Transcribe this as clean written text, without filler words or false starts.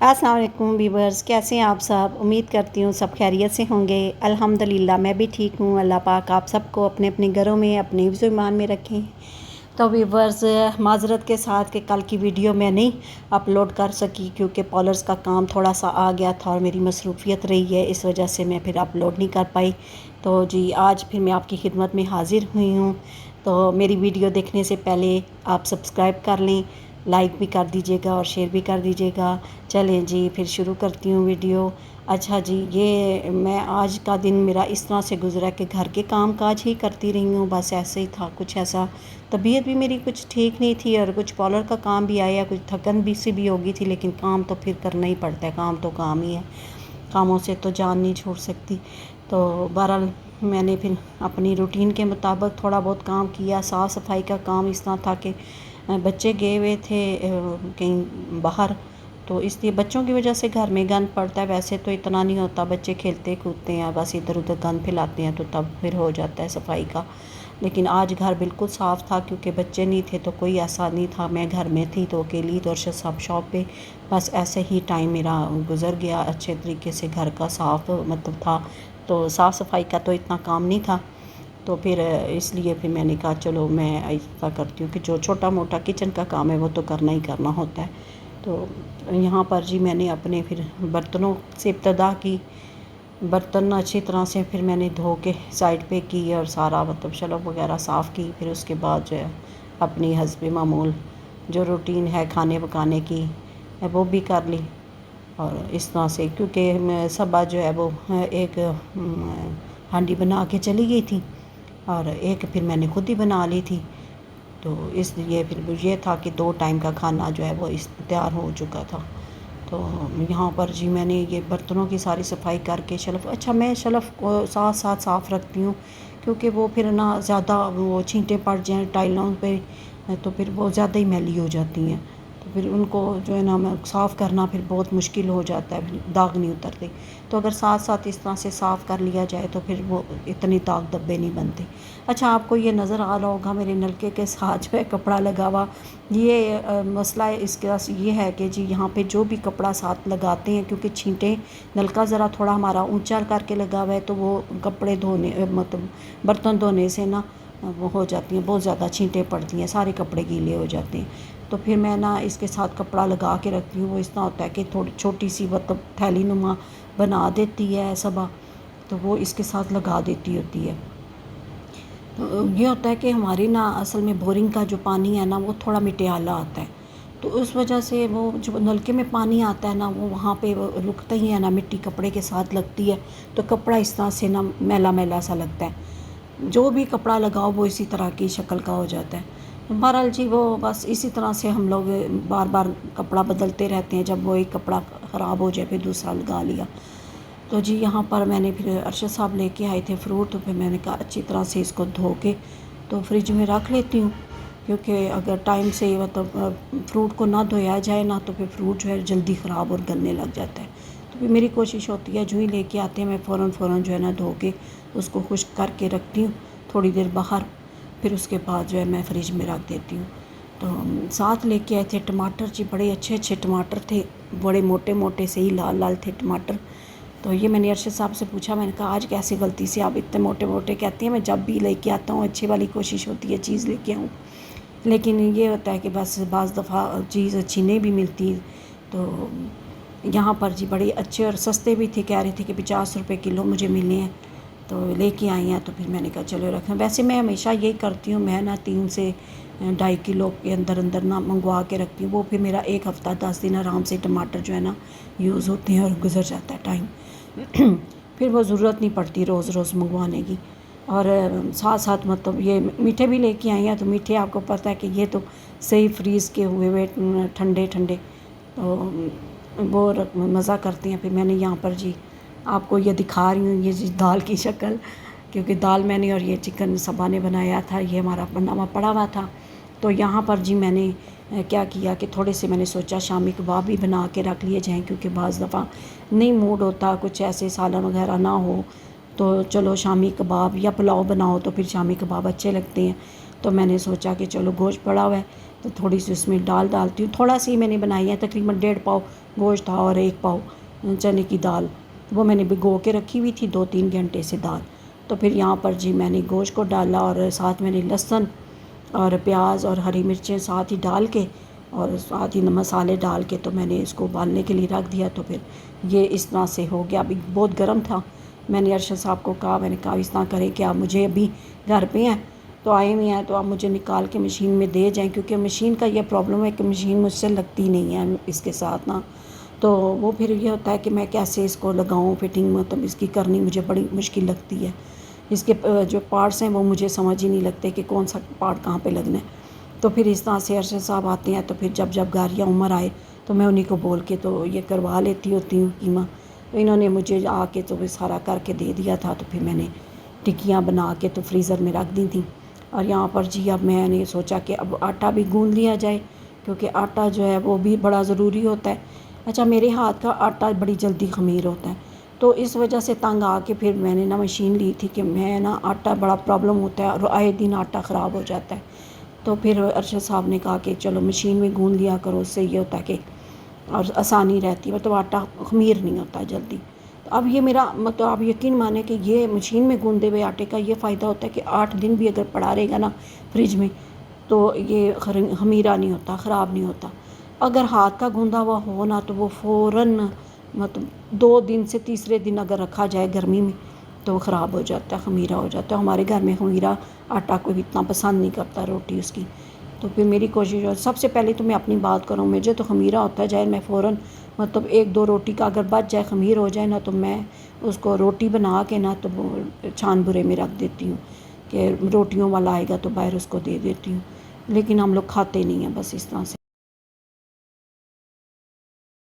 अस्सलाम वालेकुम व्यूवर्स, कैसे हैं आप सब। उम्मीद करती हूँ सब खैरियत से होंगे। अल्हम्दुलिल्लाह मैं भी ठीक हूँ। अल्लाह पाक आप सबको अपने अपने घरों में अपने हिफ्ज़ ईमान में रखें। तो व्यूवर्स माज़रत के साथ कि कल की वीडियो मैं नहीं अपलोड कर सकी क्योंकि पॉलर्स का काम थोड़ा सा आ गया था और मेरी मसरूफ़ियत रही है, इस वजह से मैं फिर अपलोड नहीं कर पाई। तो जी आज फिर मैं आपकी खिदमत में हाज़िर हुई हूँ। तो मेरी वीडियो देखने से पहले आप सब्सक्राइब कर लें, लाइक भी कर दीजिएगा और शेयर भी कर दीजिएगा। चलें जी फिर शुरू करती हूँ वीडियो। अच्छा जी, ये मैं आज का दिन मेरा इस तरह से गुजरा कि घर के काम काज ही करती रही हूँ, बस ऐसे ही था। कुछ ऐसा तबीयत भी मेरी कुछ ठीक नहीं थी और कुछ पॉलर का काम भी आया, कुछ थकन भी सी भी होगी थी, लेकिन काम तो फिर करना ही पड़ता है। काम तो काम ही है, कामों से तो जान नहीं छोड़ सकती। तो बहरहाल मैंने फिर अपनी रूटीन के मुताबिक थोड़ा बहुत काम किया। साफ़ सफाई का काम इस तरह था कि बच्चे गए हुए थे कहीं बाहर, तो इसलिए बच्चों की वजह से घर में गंद पड़ता है। वैसे तो इतना नहीं होता, बच्चे खेलते कूदते हैं, बस इधर उधर गंद फैलाते हैं तो तब फिर हो जाता है सफाई का। लेकिन आज घर बिल्कुल साफ़ था क्योंकि बच्चे नहीं थे तो कोई ऐसा नहीं था। मैं घर में थी तो अकेली, तो अरशद साहब शॉप पे। बस ऐसे ही टाइम मेरा गुजर गया अच्छे तरीके से। घर का साफ़ मतलब था, तो साफ़ सफाई का तो इतना काम नहीं था। तो फिर इसलिए फिर मैंने कहा चलो मैं ऐसा करती हूँ कि जो छोटा मोटा किचन का काम है वो तो करना ही करना होता है। तो यहाँ पर जी मैंने अपने फिर बर्तनों से इब्तदा की। बर्तन अच्छी तरह से फिर मैंने धो के साइड पे की और सारा मतलब शलफ वगैरह साफ़ की। फिर उसके बाद जो है अपनी हस्बे मामूल जो रूटीन है खाने पकाने की वो भी कर ली। और इस तरह से क्योंकि सबा जो है वो एक हांडी बना के चली गई थी और एक फिर मैंने खुद ही बना ली थी। तो इसलिए फिर ये था कि 2 टाइम का खाना जो है वो इस तैयार हो चुका था। तो यहाँ पर जी मैंने ये बर्तनों की सारी सफाई करके शलफ, अच्छा मैं शलफ को साथ साथ साफ़ रखती हूँ क्योंकि वो फिर ना ज़्यादा वो छींटे पड़ जाएँ टाइलों पे तो फिर वो ज़्यादा ही मैली हो जाती हैं। तो फिर उनको जो है ना मैं साफ़ करना फिर बहुत मुश्किल हो जाता है, फिर दाग नहीं उतरते। तो अगर साथ साथ इस तरह से साफ़ कर लिया जाए तो फिर वो इतनी दाग धब्बे नहीं बनते। अच्छा आपको ये नज़र आ रहा होगा मेरे नलके के साथ जो है कपड़ा लगा हुआ। ये मसला है इसके पास ये है कि जी यहाँ पे जो भी कपड़ा साथ लगाते हैं, क्योंकि छींटे नलका ज़रा थोड़ा हमारा ऊंचा करके लगा हुआ है तो वो कपड़े धोने मतलब बर्तन धोने से ना वो हो जाती हैं, बहुत ज़्यादा छींटे पड़ती हैं, सारे कपड़े गीले हो जाते हैं। तो फिर मैं ना इसके साथ कपड़ा लगा के रखती हूँ। वो इस तरह होता है कि थोड़ी छोटी सी मतलब थैली नुमा बना देती है सबा, तो वो इसके साथ लगा देती होती है। तो ये होता है कि हमारी ना असल में बोरिंग का जो पानी है ना वो थोड़ा मिट्टियाला आता है, तो उस वजह से वो जो नलके में पानी आता है ना वो वहाँ पे रुकता ही है ना, मिट्टी कपड़े के साथ लगती है तो कपड़ा इस तरह से ना मैला मैला सा लगता है। जो भी कपड़ा लगाओ वो इसी तरह की शक्ल का हो जाता है। बहरहाल जी वो बस इसी तरह से हम लोग बार बार कपड़ा बदलते रहते हैं। जब वो एक कपड़ा ख़राब हो जाए फिर दूसरा लगा लिया। तो जी यहाँ पर मैंने फिर अरशद साहब लेके आए थे फ्रूट, तो फिर मैंने कहा अच्छी तरह से इसको धो के तो फ्रिज में रख लेती हूँ, क्योंकि अगर टाइम से मतलब फ्रूट को ना धोया जाए ना तो फिर फ्रूट जो है जल्दी ख़राब और गलने लग जाता है। तो फिर मेरी कोशिश होती है जो ही लेके आते हैं मैं फ़ौरन जो है ना धो के उसको खुश्क करके रखती हूँ थोड़ी देर बाहर, फिर उसके बाद जो है मैं फ्रिज में रख देती हूँ। तो साथ लेके आए थे टमाटर जी, बड़े अच्छे अच्छे टमाटर थे, बड़े मोटे मोटे से ही लाल लाल थे टमाटर। तो ये मैंने अरशद साहब से पूछा, मैंने कहा आज कैसे गलती से आप इतने मोटे मोटे कहती हैं। मैं जब भी लेके आता हूँ अच्छी वाली कोशिश होती है चीज़ लेके आऊँ, लेकिन ये होता है कि बस बाज़ दफ़ा चीज़ अच्छी नहीं भी मिलती। तो यहाँ पर जी बड़े अच्छे और सस्ते भी थे, कह रहे थे कि 50 रुपये किलो मुझे मिले हैं, तो लेके आई हैं। तो फिर मैंने कहा चलो रखें। वैसे मैं हमेशा यही करती हूँ, मैं ना 3 से 2.5 किलो के अंदर अंदर ना मंगवा के रखती हूँ। वो फिर मेरा 1 हफ़्ता 10 दिन आराम से टमाटर जो है ना यूज़ होते हैं और गुजर जाता है टाइम। फिर वो ज़रूरत नहीं पड़ती रोज़ रोज़ मंगवाने की। और साथ साथ मतलब ये मीठे भी लेके आई हैं, तो मीठे आपको पता है कि ये तो सही फ्रीज़ के हुए हुए ठंडे ठंडे तो वो मज़ा करते हैं। फिर मैंने यहाँ पर जी आपको ये दिखा रही हूँ ये जी दाल की शक्ल, क्योंकि दाल मैंने और ये चिकन सबा ने बनाया था, ये हमारा बना हुआ पड़ा हुआ था। तो यहाँ पर जी मैंने क्या किया कि थोड़े से मैंने सोचा शामी कबाब भी बना के रख लिए जाएँ, क्योंकि बाज़ दफ़ा नहीं मूड होता, कुछ ऐसे सालन वगैरह ना हो तो चलो शामी कबाब या पुलाव बनाओ तो फिर शामी कबाब अच्छे लगते हैं। तो मैंने सोचा कि चलो गोश्त पड़ा हुआ है تو تھوڑی سی اس میں ڈالتی ہوں. تھوڑا سی میں نے بنائی ہے، تقریباً 1.5 پاؤ گوشت تھا اور 1 پاؤ چنے کی دال. وہ میں نے بھگو کے رکھی ہوئی تھی 2-3 گھنٹے سے دال. تو پھر یہاں پر جی میں نے گوشت کو ڈالا اور ساتھ میں نے لہسن اور پیاز اور ہری مرچیں ساتھ ہی ڈال کے اور ساتھ ہی مسالے ڈال کے تو میں نے اس کو ابالنے کے لیے رکھ دیا. تو پھر یہ اس طرح سے ہو گیا. ابھی بہت گرم تھا. میں نے ارشد صاحب کو کہا، میں نے کہا اس طرح کریں کہ آپ مجھے ابھی گھر پہ ہیں تو آئے ہوئے ہیں تو آپ مجھے نکال کے مشین میں دے جائیں، کیونکہ مشین کا یہ پرابلم ہے کہ مشین مجھ سے لگتی نہیں ہے اس کے ساتھ نا. تو وہ پھر یہ ہوتا ہے کہ میں کیسے اس کو لگاؤں فٹنگ، مطلب اس کی کرنی مجھے بڑی مشکل لگتی ہے. اس کے جو پارٹس ہیں وہ مجھے سمجھ ہی نہیں لگتے کہ کون سا پارٹ کہاں پہ لگنا ہے. تو پھر اس طرح سے ارشد صاحب آتے ہیں تو پھر جب گھر یا عمر آئے تو میں انہیں کو بول کے تو یہ کروا لیتی ہوتی ہوں قیمہ. تو انہوں نے مجھے آ کے تو سارا کر کے دے دیا تھا. تو پھر میں نے ٹکیاں بنا کے تو فریزر میں رکھ دی تھیں. اور یہاں پر جی اب میں نے سوچا کہ اب آٹا بھی گوندھ لیا جائے، کیونکہ آٹا جو ہے وہ بھی بڑا ضروری ہوتا ہے. اچھا میرے ہاتھ کا آٹا بڑی جلدی خمیر ہوتا ہے، تو اس وجہ سے تنگ آ کے پھر میں نے نا مشین لی تھی کہ میں نا آٹا بڑا پرابلم ہوتا ہے اور آئے دن آٹا خراب ہو جاتا ہے. تو پھر ارشد صاحب نے کہا کہ چلو مشین میں گوندھ لیا کرو، اس سے یہ ہوتا ہے کہ اور آسانی رہتی ہے، مطلب آٹا خمیر نہیں ہوتا جلدی. تو اب یہ میرا مطلب آپ یقین مانیں کہ یہ مشین میں گوندے ہوئے آٹے کا یہ فائدہ ہوتا ہے کہ 8 دن بھی اگر پڑا رہے گا نا فریج میں تو یہ خمیرہ نہیں ہوتا، خراب نہیں ہوتا. اگر ہاتھ کا گوندا ہوا ہو نا تو وہ فوراً مطلب 2 دن سے تیسرے دن اگر رکھا جائے گرمی میں تو وہ خراب ہو جاتا ہے، خمیرہ ہو جاتا ہے. ہمارے گھر میں خمیرہ آٹا کوئی اتنا پسند نہیں کرتا روٹی اس کی. تو پھر میری کوشش ہے سب سے پہلے تو میں اپنی بات کروں، مجھے تو خمیرہ ہوتا جائے میں فوراً مطلب 1-2 روٹی کا اگر بچ جائے خمیر ہو جائے نا تو میں اس کو روٹی بنا کے نا تو وہ چھان بھرے میں رکھ دیتی ہوں کہ روٹیوں والا آئے گا تو باہر اس کو دے دیتی ہوں. لیکن ہم لوگ کھاتے نہیں ہیں بس اس طرح سے.